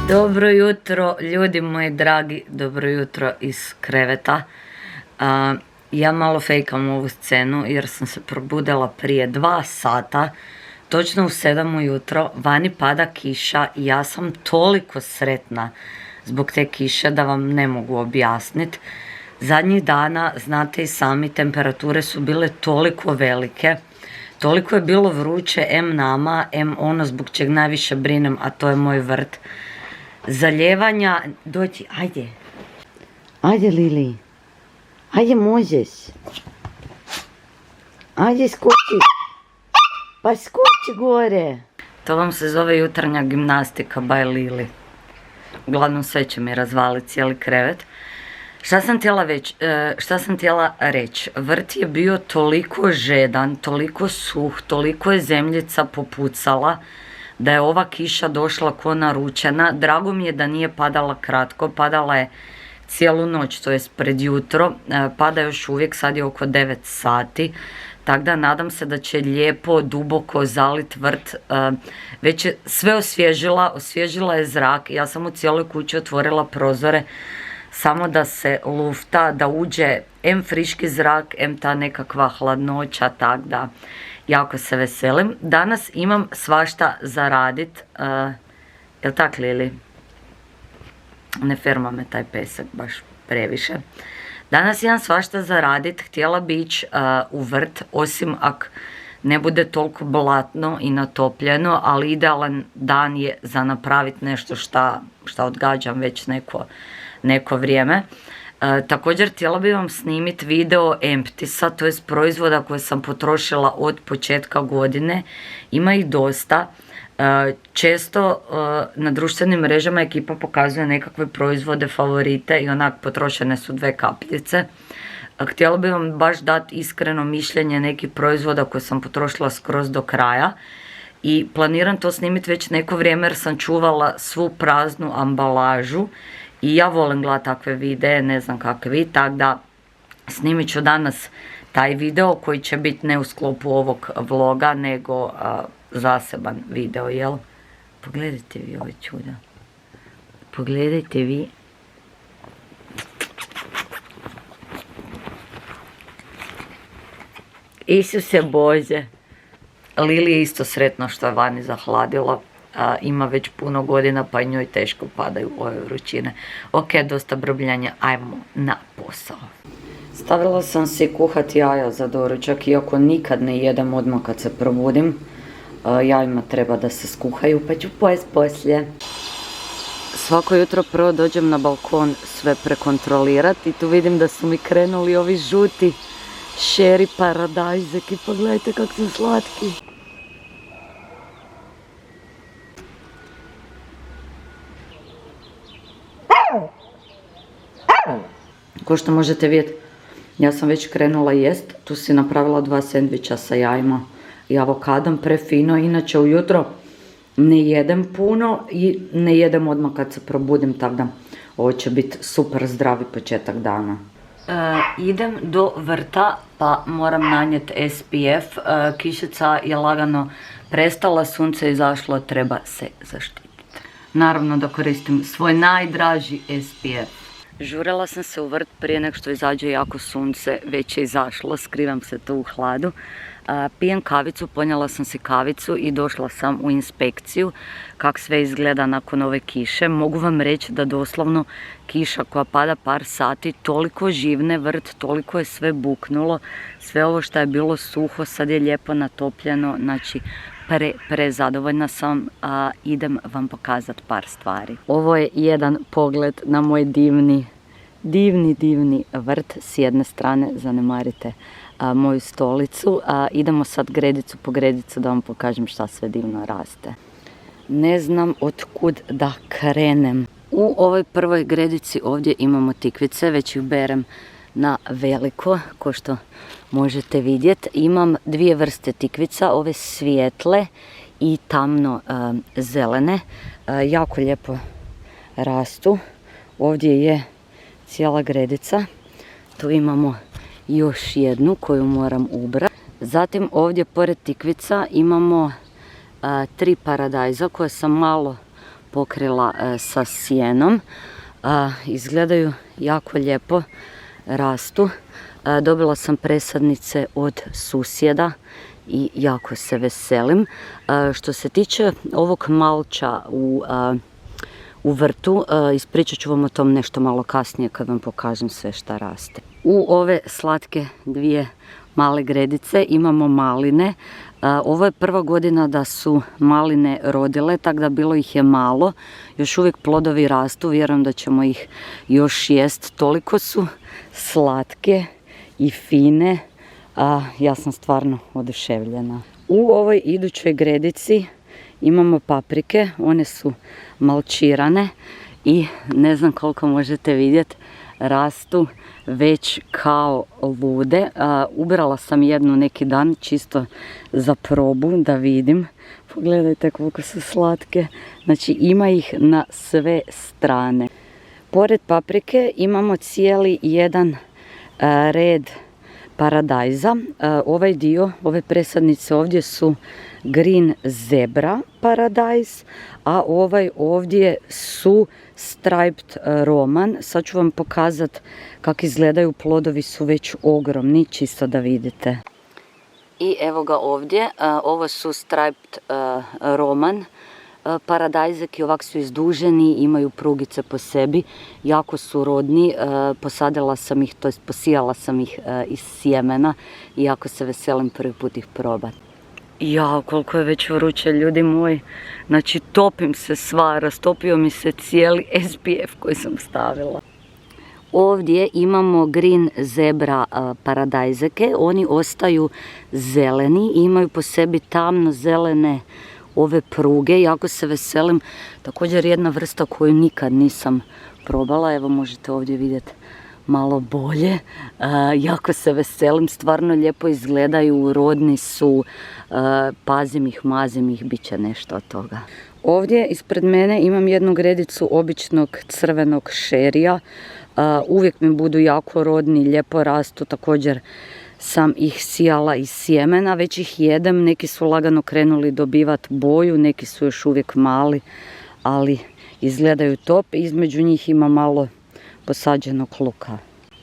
Dobro jutro, ljudi moji dragi, dobro jutro iz kreveta. Ja malo fejkam ovu scenu jer sam se probudila prije 2 sata, točno u 7 ujutro, vani pada kiša i ja sam toliko sretna zbog te kiše da vam ne mogu objasniti. Zadnjih dana, znate i sami, temperature su bile toliko velike, toliko je bilo vruće, em nama, em ono zbog čeg najviše brinem, a to je moj vrt. Zaljevanja, dođi, ajde. Ajde Lili, ajde možeš. Ajde skoči. Pa skoči gore. To vam se zove jutarnja gimnastika by Lili. Uglavnom sve će mi razvaliti cijeli krevet. Šta sam htjela reći? Vrt je bio toliko žedan, toliko suh, toliko je zemljica popucala da je ova kiša došla ko naručena. Drago mi je da nije padala kratko, padala je cijelu noć, to jest pred jutro, pada još uvijek, sad je oko 9 sati, tako da nadam se da će lijepo, duboko zalit vrt. Već je sve osvježila je zrak, ja sam u cijeloj kući otvorila prozore, samo da se lufta, da uđe em friški zrak, em ta nekakva hladnoća, tak da jako se veselim. Danas imam svašta za radit, jel tak Lili? Ne ferma me taj pesak baš previše. Danas imam svašta za radit, htjela bi ići u vrt, osim ak ne bude toliko blatno i natopljeno, ali idealan dan je za napraviti nešto šta odgađam već neko vrijeme. Također htjela bi vam snimiti video Emptisa, to je proizvoda koje sam potrošila od početka godine. Ima ih dosta. Često na društvenim mrežama ekipa pokazuje nekakve proizvode, favorite i onak potrošene su 2 kapljice. Htjela bi vam baš dati iskreno mišljenje nekih proizvoda koje sam potrošila skroz do kraja. I planiram to snimiti već neko vrijeme jer sam čuvala svu praznu ambalažu. I ja volim gledati takve videe, ne znam kakve vi, tako da snimit ću danas taj video koji će biti ne u sklopu ovog vloga, nego zaseban video, jel? Pogledajte vi ove čuda. Pogledajte vi. Isuse Bože. Lili je isto sretna što je vani zahladilo. Ima već puno godina pa i njoj teško padaju ove vrućine. Ok, dosta brbljanja, ajmo na posao. Stavila sam si kuhati jaja za doručak, iako nikad ne jedem odmah kad se probudim. Jajima treba da se skuhaju, pa ću pojest poslije. Svako jutro prvo dođem na balkon sve prekontrolirati i tu vidim da su mi krenuli ovi žuti šeri paradajzeki. Pogledajte kako su slatki. Ko što možete vidjeti, ja sam već krenula jest, tu si napravila 2 sendviča sa jajima i avokadom, prefino, inače ujutro ne jedem puno i ne jedem odmah kad se probudim, tako da ovo će biti super zdravi početak dana. Idem do vrta pa moram nanijeti SPF, kišica je lagano prestala, sunce je izašlo, treba se zaštititi. Naravno da koristim svoj najdraži SPF. Žurela sam se u vrt prije nego što izađe jako sunce, već je izašlo, skrivam se tu u hladu. Pijem kavicu, ponijela sam si kavicu i došla sam u inspekciju kako sve izgleda nakon ove kiše. Mogu vam reći da doslovno kiša koja pada par sati toliko živne vrt, toliko je sve buknulo, sve ovo što je bilo suho sad je lijepo natopljeno, znači prezadovoljna sam, idem vam pokazati par stvari. Ovo je jedan pogled na moj divni vrt. S jedne strane zanemarite moju stolicu. Idemo sad gredicu po gredicu da vam pokažem šta sve divno raste. Ne znam od kud da krenem. U ovoj prvoj gredici ovdje imamo tikvice, već ih berem na veliko, ko što možete vidjeti. Imam 2 vrste tikvica, ove svijetle i tamno zelene. Jako lijepo rastu. Ovdje je cijela gredica. Tu imamo još jednu koju moram ubrati. Zatim ovdje pored tikvica imamo 3 paradajza koje sam malo pokrila sa sjenom. Izgledaju jako lijepo, rastu. Dobila sam presadnice od susjeda i jako se veselim. Što se tiče ovog malča u vrtu, ispričat ću vam o tom nešto malo kasnije kad vam pokažem sve šta raste. U ove slatke dvije male gredice imamo maline. Ovo je prva godina da su maline rodile, tako da bilo ih je malo. Još uvijek plodovi rastu, vjerujem da ćemo ih još jest. Toliko su slatke i fine, ja sam stvarno oduševljena. U ovoj idućoj gredici imamo paprike, one su malčirane i ne znam koliko možete vidjeti, rastu već kao lude. Ubrala sam jednu neki dan čisto za probu da vidim. Pogledajte koliko su slatke. Znači ima ih na sve strane. Pored paprike imamo cijeli jedan red paradajza. Ovaj dio, ove presadnice ovdje su green zebra paradajz, a ovaj ovdje su striped roman. Sad ću vam pokazati kako izgledaju, plodovi su već ogromni, čisto da vidite. I evo ga ovdje, ovo su striped roman paradajzeki, ovak su izduženi, imaju prugice po sebi, jako su rodni. Posadila sam ih, to jest posijala sam ih iz sjemena i jako se veselim prvi put ih probati. Jao, koliko je već vruće, ljudi moji. Znači, topim se sva, rastopio mi se cijeli SPF koji sam stavila. Ovdje imamo green zebra paradajzeke. Oni ostaju zeleni i imaju po sebi tamno zelene ove pruge. Jako se veselim. Također jedna vrsta koju nikad nisam probala. Evo možete ovdje vidjeti malo bolje. Jako se veselim, stvarno lijepo izgledaju, rodni su, pazim ih, mazim ih, bit će nešto od toga. Ovdje ispred mene imam jednu gredicu običnog crvenog šerija. Uvijek mi budu jako rodni, lijepo rastu, također sam ih sijala iz sjemena, već ih jedem, neki su lagano krenuli dobivati boju, neki su još uvijek mali, ali izgledaju top. Između njih ima malo posađenog luka.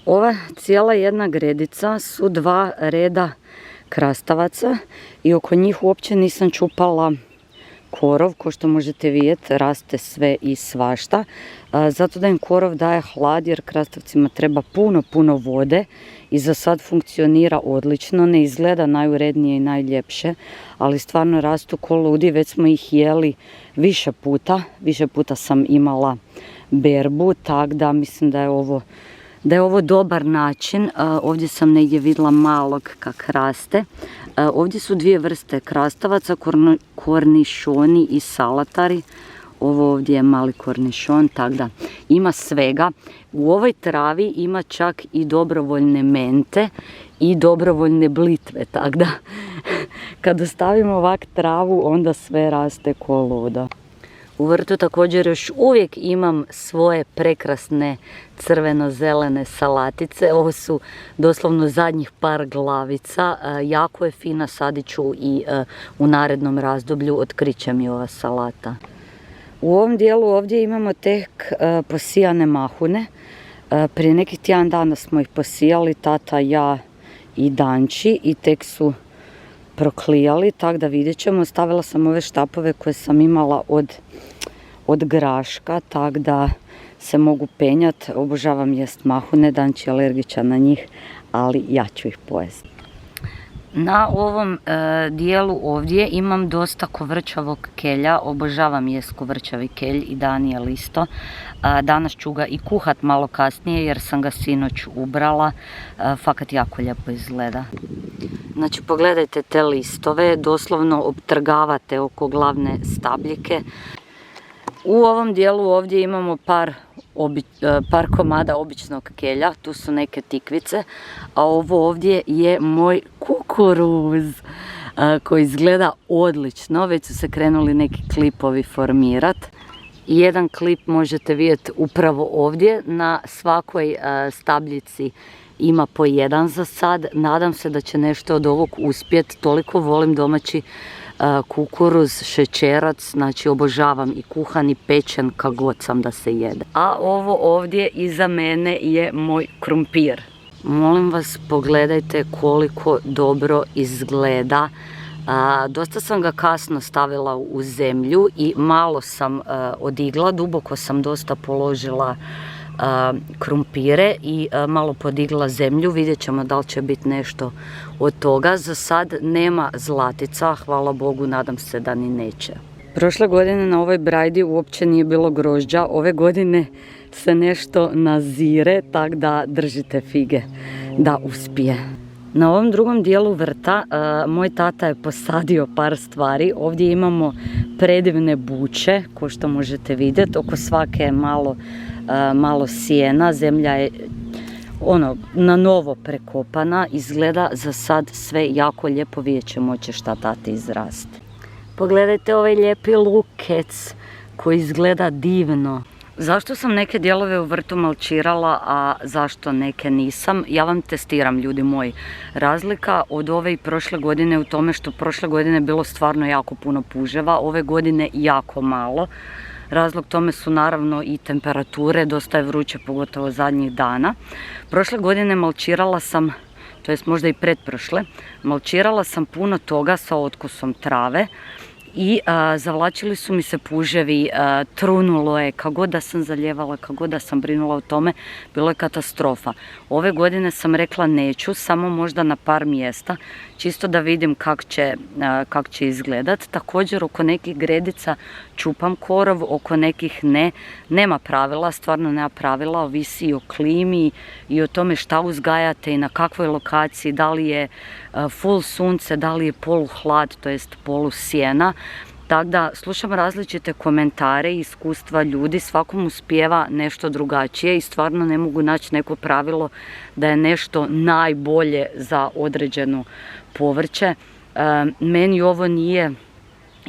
Ova cijela jedna gredica su dva reda krastavaca i oko njih uopće nisam čupala korov, ko što možete vidjeti, raste sve i svašta. Zato da im korov daje hlad, jer krastavcima treba puno vode i za sad funkcionira odlično. Ne izgleda najurednije i najljepše, ali stvarno rastu ko ludi. Već smo ih jeli više puta sam imala berbu, tako da mislim da je ovo dobar način. Ovdje sam negdje vidjela malog kak raste. Ovdje su dvije vrste krastavaca, kornišoni i salatari. Ovo ovdje je mali kornišon, tako da ima svega. U ovoj travi ima čak i dobrovoljne mente i dobrovoljne blitve, tako da kad ostavimo ovak travu onda sve raste ko ludo. U vrtu također još uvijek imam svoje prekrasne crveno-zelene salatice. Ovo su doslovno zadnjih par glavica. Jako je fina, sadit ću i u narednom razdoblju, otkriće mi ova salata. U ovom dijelu ovdje imamo tek posijane mahune. Prije nekih tjedan dana smo ih posijali, tata, ja i Danči, i tek su proklijali, tako da vidjet ćemo. Stavila sam ove štapove koje sam imala od graška, tako da se mogu penjati. Obožavam jest mahune, Danči je alergičan na njih, ali ja ću ih pojesti. Na ovom dijelu ovdje imam dosta kovrčavog kelja, obožavam jest kovrčavi kelj i Danijel isto. Danas ću ga i kuhat malo kasnije jer sam ga sinoć ubrala, fakat jako lijepo izgleda. Znači pogledajte te listove, doslovno obtrgavate oko glavne stabljike. U ovom dijelu ovdje imamo par komada običnog kelja, tu su neke tikvice, a ovo ovdje je moj kukuruz koji izgleda odlično. Već su se krenuli neki klipovi formirati. Jedan klip možete vidjeti upravo ovdje, na svakoj stabljici ima po jedan za sad. Nadam se da će nešto od ovog uspjeti, toliko volim domaći kukuruz, šećerac, znači obožavam i kuhan i pečen, kak god sam da se jede. A ovo ovdje iza mene je moj krumpir. Molim vas, pogledajte koliko dobro izgleda. Dosta sam ga kasno stavila u zemlju i malo sam odigla, duboko sam dosta položila krumpire i malo podigla zemlju. Vidjet ćemo da li će biti nešto od toga. Za sad nema zlatica, hvala Bogu, nadam se da ni neće. Prošle godine na ovoj brajdi uopće nije bilo grožđa, ove godine se nešto nazire, tak da držite fige da uspije. Na ovom drugom dijelu vrta moj tata je posadio par stvari. Ovdje imamo predivne buće, kao što možete vidjeti. Oko svake je malo sjena, zemlja je na novo prekopana. Izgleda za sad sve jako lijepo, vidjet ćemo će šta tati izrasti. Pogledajte ovaj lijepi lukec koji izgleda divno. Zašto sam neke dijelove u vrtu malčirala, a zašto neke nisam? Ja vam testiram, ljudi moji. Razlika od ove i prošle godine u tome što prošle godine je bilo stvarno jako puno puževa, ove godine jako malo. Razlog tome su naravno i temperature, dosta je vruće, pogotovo zadnjih dana. Prošle godine malčirala sam, to jest možda i pretprošle, malčirala sam puno toga sa otkusom trave. I zavlačili su mi se puževi, trunulo je, kako god da sam zaljevala, kako god da sam brinula o tome, bilo je katastrofa. Ove godine sam rekla neću, samo možda na par mjesta, čisto da vidim kak će izgledat. Također oko nekih gredica čupam korov, oko nekih ne. Nema pravila, stvarno nema pravila, ovisi i o klimi i o tome šta uzgajate i na kakvoj lokaciji, da li je full sunce, da li je polu hlad, to jest polu sjena. Tako da slušam različite komentare i iskustva ljudi, svakom uspijeva nešto drugačije i stvarno ne mogu naći neko pravilo da je nešto najbolje za određeno povrće. Meni ovo nije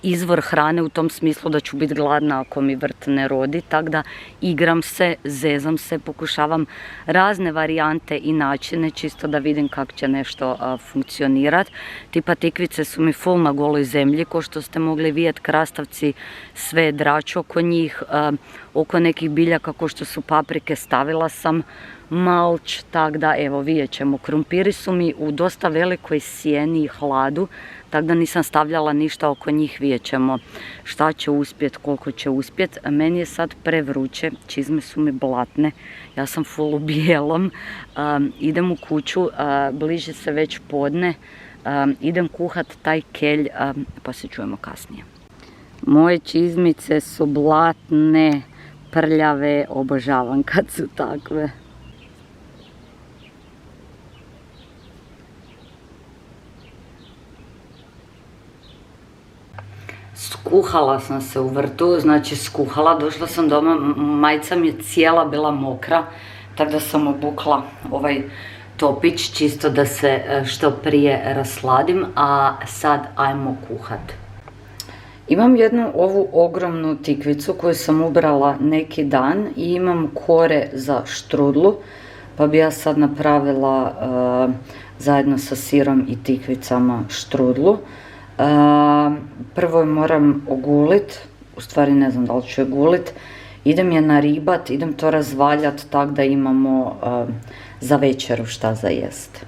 izvor hrane u tom smislu da ću biti gladna ako mi vrt ne rodi, tako da igram se, zezam se, pokušavam razne varijante i načine čisto da vidim kako će nešto funkcionirati. Tipa tikvice su mi full na goloj zemlji, ko što ste mogli vidjeti, krastavci sve je drač oko njih, oko nekih biljaka ko što su paprike stavila sam malč, tako da evo vidjet ćemo. Krumpiri su mi u dosta velikoj sjeni i hladu, tako da nisam stavljala ništa oko njih, vidjet ćemo šta će uspjeti, koliko će uspjeti. Meni je sad prevruće, čizme su mi blatne, ja sam full u bijelom, idem u kuću, bliži se već podne, idem kuhat taj kelj, pa se čujemo kasnije. Moje čizmice su blatne, prljave, obožavam kad su takve. Skuhala sam se u vrtu, znači skuhala, došla sam doma, majica mi je cijela bila mokra, tako da sam obukla ovaj topić čisto da se što prije rasladim, a sad ajmo kuhat. Imam jednu ovu ogromnu tikvicu koju sam ubrala neki dan i imam kore za štrudlu, pa bi ja sad napravila zajedno sa sirom i tikvicama štrudlu. Prvo je moram ogulit, u stvari ne znam da li ću je gulit, idem je naribat, idem to razvaljat tako da imamo za večeru šta za jest.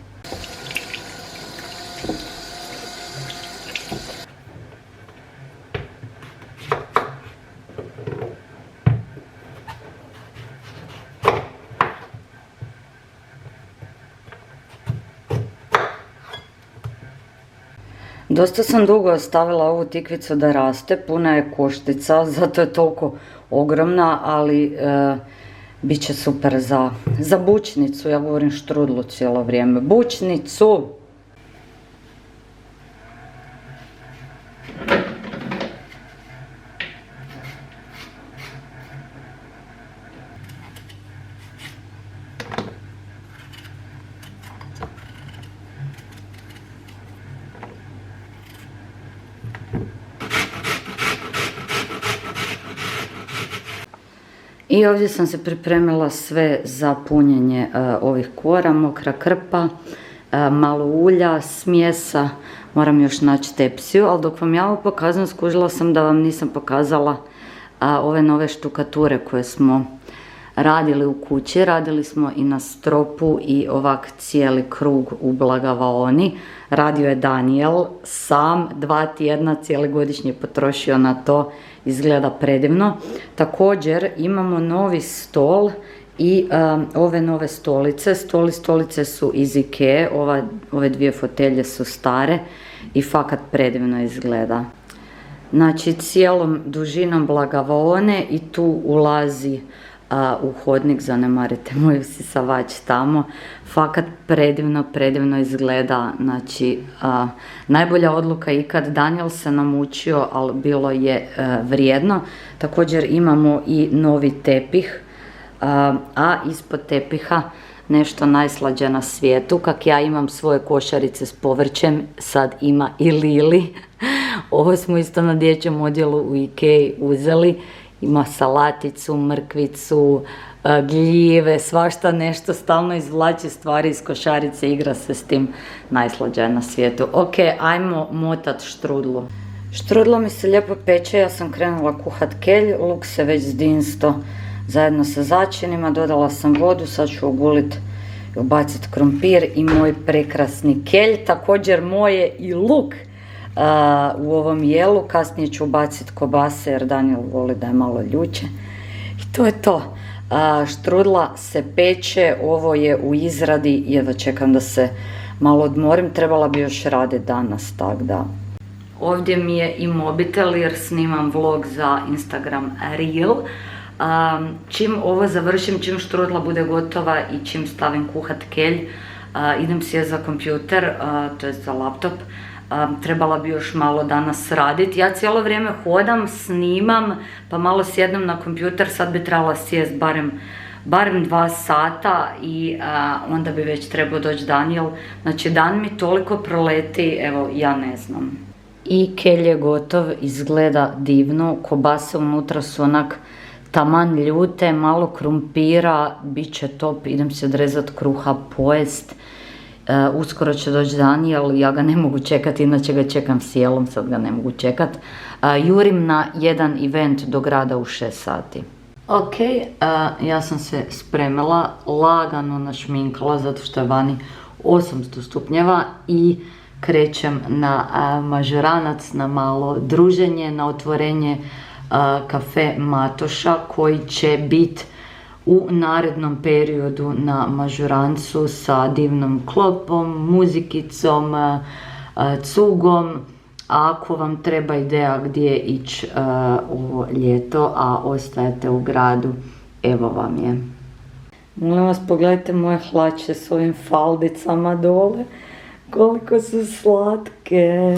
Dosta sam dugo ostavila ovu tikvicu da raste, puna je koštica, zato je toliko ogromna, ali bit će super za bučnicu, ja govorim štrudlu cijelo vrijeme, bučnicu! I ovdje sam se pripremila sve za punjenje ovih kora, mokra krpa, malo ulja, smjesa, moram još naći tepsiju, ali dok vam ja ovo pokazujem, skužila sam da vam nisam pokazala ove nove štukature koje smo radili u kući. Radili smo i na stropu i ovak cijeli krug u blagavaoni. Radio je Daniel sam, 2 tjedna cijeli godišnje potrošio na to, izgleda predivno. Također imamo novi stol i ove nove stolice. Stolice su iz Ikee, ove 2 fotelje su stare i fakat predivno izgleda. Znači cijelom dužinom blagavaone i tu ulazi u hodnik, zanemarite moj usisavač tamo. Fakat predivno izgleda, znači najbolja odluka ikad. Daniel se namučio, ali bilo je vrijedno. Također imamo i novi tepih, a ispod tepiha nešto najslađe na svijetu. Kak ja imam svoje košarice s povrćem, sad ima i Lili. Ovo smo isto na dječjem odjelu u Ikei uzeli. Ima salaticu, mrkvicu, gljive, svašta nešto, stalno izvlači stvari iz košarice, igra se s tim, najslađe na svijetu. Ok, ajmo motat štrudlu. Štrudlo mi se lijepo peče, ja sam krenula kuhat kelj, luk se već zdinsto zajedno sa začinima, dodala sam vodu, sad ću ogulit i ubaciti krompir i moj prekrasni kelj, također moje i luk u ovom jelu. Kasnije ću ubaciti kobase jer Daniel voli da je malo ljuće. I to je to. Štrudla se peče, ovo je u izradi, jedva čekam da se malo odmorim, trebala bi još raditi danas, tak da. Ovdje mi je i mobitel jer snimam vlog za Instagram Reel. Čim ovo završim, čim štrudla bude gotova i čim stavim kuhat kelj, idem sjest za kompjuter, to je za laptop. Trebala bi još malo danas raditi. Ja cijelo vrijeme hodam, snimam, pa malo sjednem na kompjuter, sad bi trebala sjest barem 2 sata i onda bi već trebao doći Daniel. Znači dan mi toliko proleti, evo ja ne znam. I kelj je gotov, izgleda divno, kobase unutra su onak taman ljute, malo krumpira, bit će top, idem se odrezat kruha, pojest. Uskoro će doći Daniel, ja ga ne mogu čekati, inače ga čekam s jelom, sad ga ne mogu čekat. Jurim na jedan event do grada u 6 sati. Ok, ja sam se spremila, lagano našminkala zato što je vani 800 stupnjeva i krećem na mažuranac, na malo druženje, na otvorenje kafe Matoša koji će biti u narednom periodu na Mažurancu sa divnom klopom, muzikicom, cugom. Ako vam treba ideja gdje ići ovo ljeto, a ostajete u gradu, evo vam je. Molim vas, pogledajte moje hlače s ovim faldicama dole, koliko su slatke.